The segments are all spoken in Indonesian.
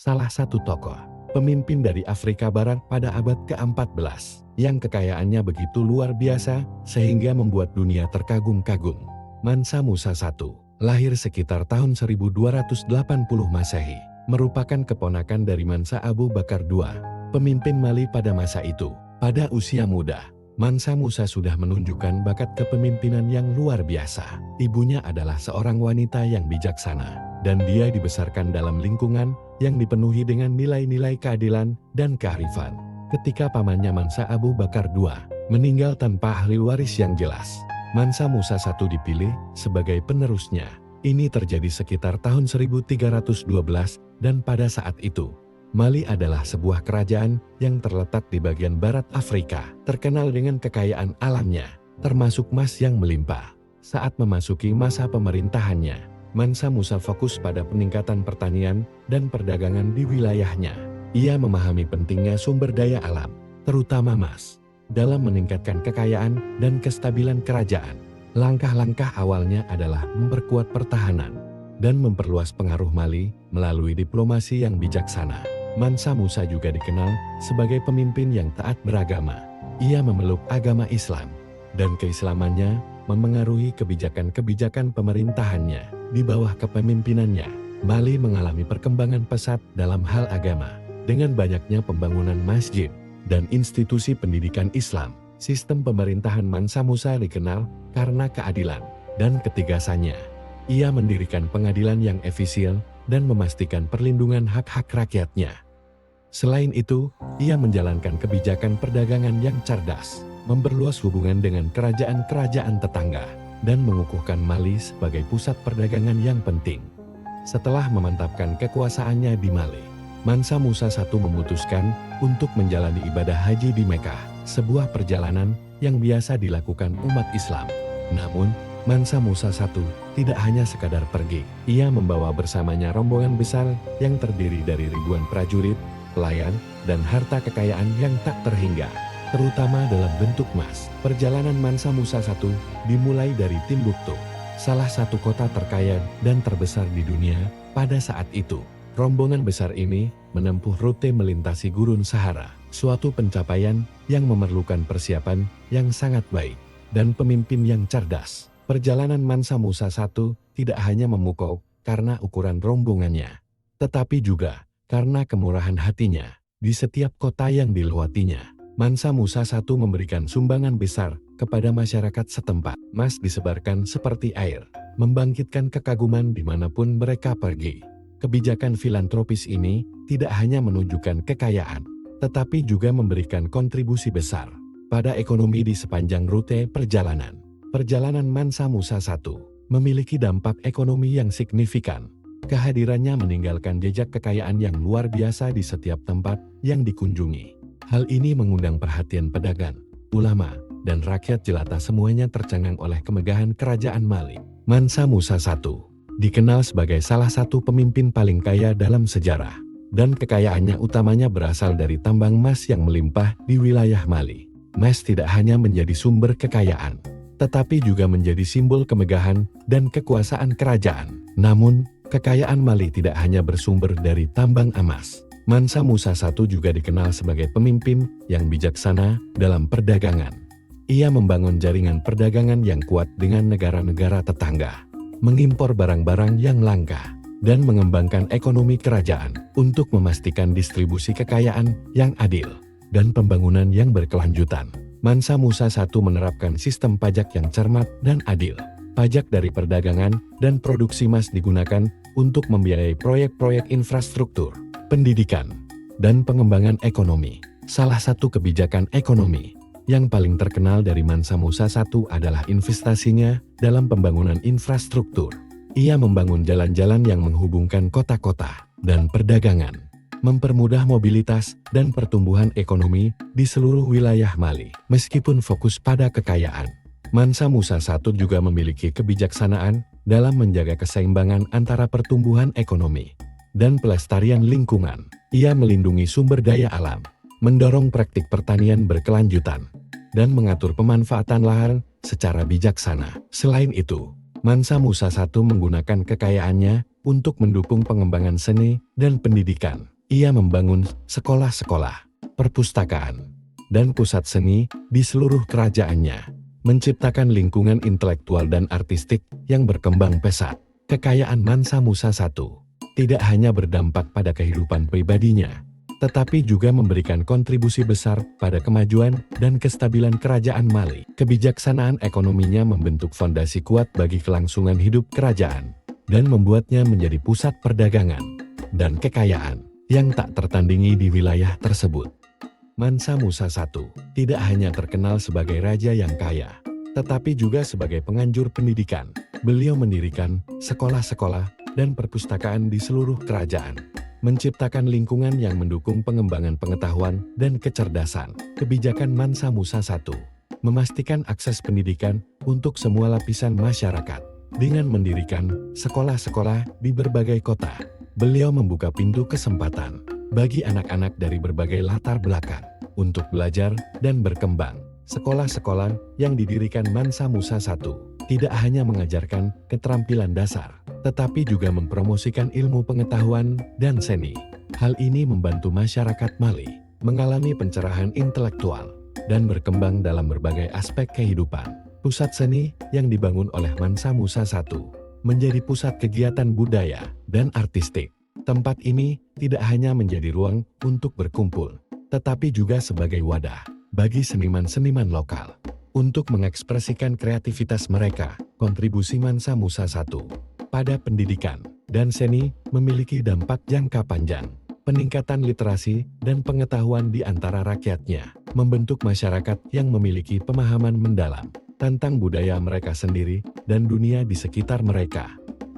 salah satu tokoh pemimpin dari Afrika Barat pada abad ke-14 yang kekayaannya begitu luar biasa sehingga membuat dunia terkagum-kagum. Mansa Musa I, lahir sekitar tahun 1280 Masehi, merupakan keponakan dari Mansa Abu Bakar II, pemimpin Mali pada masa itu. Pada usia muda, Mansa Musa sudah menunjukkan bakat kepemimpinan yang luar biasa. Ibunya adalah seorang wanita yang bijaksana, dan dia dibesarkan dalam lingkungan yang dipenuhi dengan nilai-nilai keadilan dan kearifan. Ketika pamannya Mansa Abu Bakar II meninggal tanpa ahli waris yang jelas, Mansa Musa I dipilih sebagai penerusnya. Ini terjadi sekitar tahun 1312 dan pada saat itu, Mali adalah sebuah kerajaan yang terletak di bagian barat Afrika, terkenal dengan kekayaan alamnya, termasuk emas yang melimpah. Saat memasuki masa pemerintahannya, Mansa Musa fokus pada peningkatan pertanian dan perdagangan di wilayahnya. Ia memahami pentingnya sumber daya alam, terutama emas, dalam meningkatkan kekayaan dan kestabilan kerajaan. Langkah-langkah awalnya adalah memperkuat pertahanan dan memperluas pengaruh Mali melalui diplomasi yang bijaksana. Mansa Musa juga dikenal sebagai pemimpin yang taat beragama. Ia memeluk agama Islam, dan keislamannya memengaruhi kebijakan-kebijakan pemerintahannya. Di bawah kepemimpinannya, Mali mengalami perkembangan pesat dalam hal agama. Dengan banyaknya pembangunan masjid dan institusi pendidikan Islam, sistem pemerintahan Mansa Musa dikenal karena keadilan dan ketegasannya. Ia mendirikan pengadilan yang efisien dan memastikan perlindungan hak-hak rakyatnya. Selain itu, ia menjalankan kebijakan perdagangan yang cerdas, memperluas hubungan dengan kerajaan-kerajaan tetangga, dan mengukuhkan Mali sebagai pusat perdagangan yang penting. Setelah memantapkan kekuasaannya di Mali, Mansa Musa I memutuskan untuk menjalani ibadah haji di Mekah, sebuah perjalanan yang biasa dilakukan umat Islam. Namun, Mansa Musa I tidak hanya sekadar pergi. Ia membawa bersamanya rombongan besar yang terdiri dari ribuan prajurit, pelayan, dan harta kekayaan yang tak terhingga, terutama dalam bentuk emas. Perjalanan Mansa Musa I dimulai dari Timbuktu, salah satu kota terkaya dan terbesar di dunia pada saat itu. Rombongan besar ini menempuh rute melintasi Gurun Sahara, suatu pencapaian yang memerlukan persiapan yang sangat baik dan pemimpin yang cerdas. Perjalanan Mansa Musa I tidak hanya memukau karena ukuran rombongannya, tetapi juga karena kemurahan hatinya. Di setiap kota yang dilewatinya, Mansa Musa I memberikan sumbangan besar kepada masyarakat setempat. Emas disebarkan seperti air, membangkitkan kekaguman dimanapun mereka pergi. Kebijakan filantropis ini tidak hanya menunjukkan kekayaan, tetapi juga memberikan kontribusi besar pada ekonomi di sepanjang rute perjalanan. Perjalanan Mansa Musa I memiliki dampak ekonomi yang signifikan. Kehadirannya meninggalkan jejak kekayaan yang luar biasa di setiap tempat yang dikunjungi. Hal ini mengundang perhatian pedagang, ulama, dan rakyat jelata. Semuanya tercengang oleh kemegahan kerajaan Mali. Mansa Musa I dikenal sebagai salah satu pemimpin paling kaya dalam sejarah, dan kekayaannya utamanya berasal dari tambang emas yang melimpah di wilayah Mali. Emas tidak hanya menjadi sumber kekayaan, tetapi juga menjadi simbol kemegahan dan kekuasaan kerajaan. Namun, kekayaan Mali tidak hanya bersumber dari tambang emas. Mansa Musa I juga dikenal sebagai pemimpin yang bijaksana dalam perdagangan. Ia membangun jaringan perdagangan yang kuat dengan negara-negara tetangga, mengimpor barang-barang yang langka, dan mengembangkan ekonomi kerajaan untuk memastikan distribusi kekayaan yang adil dan pembangunan yang berkelanjutan. Mansa Musa I menerapkan sistem pajak yang cermat dan adil. Pajak dari perdagangan dan produksi emas digunakan untuk membiayai proyek-proyek infrastruktur, pendidikan, dan pengembangan ekonomi. Salah satu kebijakan ekonomi yang paling terkenal dari Mansa Musa I adalah investasinya dalam pembangunan infrastruktur. Ia membangun jalan-jalan yang menghubungkan kota-kota dan perdagangan, mempermudah mobilitas dan pertumbuhan ekonomi di seluruh wilayah Mali. Meskipun fokus pada kekayaan, Mansa Musa I juga memiliki kebijaksanaan dalam menjaga keseimbangan antara pertumbuhan ekonomi dan pelestarian lingkungan. Ia melindungi sumber daya alam, mendorong praktik pertanian berkelanjutan, dan mengatur pemanfaatan lahan secara bijaksana. Selain itu, Mansa Musa I menggunakan kekayaannya untuk mendukung pengembangan seni dan pendidikan. Ia membangun sekolah-sekolah, perpustakaan, dan pusat seni di seluruh kerajaannya, menciptakan lingkungan intelektual dan artistik yang berkembang pesat. Kekayaan Mansa Musa I tidak hanya berdampak pada kehidupan pribadinya, tetapi juga memberikan kontribusi besar pada kemajuan dan kestabilan kerajaan Mali. Kebijaksanaan ekonominya membentuk fondasi kuat bagi kelangsungan hidup kerajaan, dan membuatnya menjadi pusat perdagangan dan kekayaan yang tak tertandingi di wilayah tersebut. Mansa Musa I tidak hanya terkenal sebagai raja yang kaya, tetapi juga sebagai penganjur pendidikan. Beliau mendirikan sekolah-sekolah dan perpustakaan di seluruh kerajaan, menciptakan lingkungan yang mendukung pengembangan pengetahuan dan kecerdasan. Kebijakan Mansa Musa I memastikan akses pendidikan untuk semua lapisan masyarakat. Dengan mendirikan sekolah-sekolah di berbagai kota, beliau membuka pintu kesempatan bagi anak-anak dari berbagai latar belakang untuk belajar dan berkembang. Sekolah-sekolah yang didirikan Mansa Musa I tidak hanya mengajarkan keterampilan dasar, tetapi juga mempromosikan ilmu pengetahuan dan seni. Hal ini membantu masyarakat Mali mengalami pencerahan intelektual dan berkembang dalam berbagai aspek kehidupan. Pusat seni yang dibangun oleh Mansa Musa I menjadi pusat kegiatan budaya dan artistik. Tempat ini tidak hanya menjadi ruang untuk berkumpul, tetapi juga sebagai wadah bagi seniman-seniman lokal untuk mengekspresikan kreativitas mereka. Kontribusi Mansa Musa I pada pendidikan dan seni memiliki dampak jangka panjang. Peningkatan literasi dan pengetahuan di antara rakyatnya membentuk masyarakat yang memiliki pemahaman mendalam tentang budaya mereka sendiri dan dunia di sekitar mereka.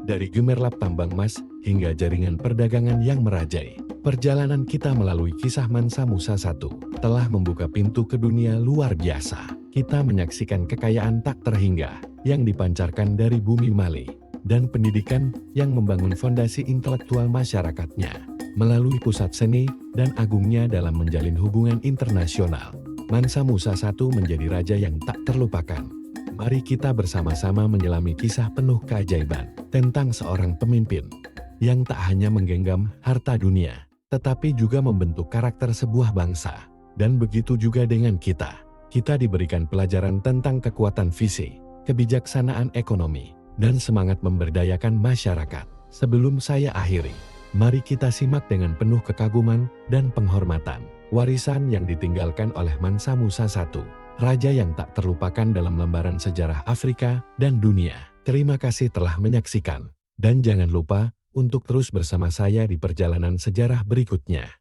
Dari gemerlap tambang emas hingga jaringan perdagangan yang merajai, perjalanan kita melalui kisah Mansa Musa I telah membuka pintu ke dunia luar biasa. Kita menyaksikan kekayaan tak terhingga yang dipancarkan dari bumi Mali, dan pendidikan yang membangun fondasi intelektual masyarakatnya melalui pusat seni dan agungnya dalam menjalin hubungan internasional. Mansa Musa I menjadi raja yang tak terlupakan. Mari kita bersama-sama menyelami kisah penuh keajaiban tentang seorang pemimpin yang tak hanya menggenggam harta dunia, tetapi juga membentuk karakter sebuah bangsa. Dan begitu juga dengan kita. Kita diberikan pelajaran tentang kekuatan visi, kebijaksanaan ekonomi, dan semangat memberdayakan masyarakat. Sebelum saya akhiri, mari kita simak dengan penuh kekaguman dan penghormatan warisan yang ditinggalkan oleh Mansa Musa I, raja yang tak terlupakan dalam lembaran sejarah Afrika dan dunia. Terima kasih telah menyaksikan, dan jangan lupa untuk terus bersama saya di perjalanan sejarah berikutnya.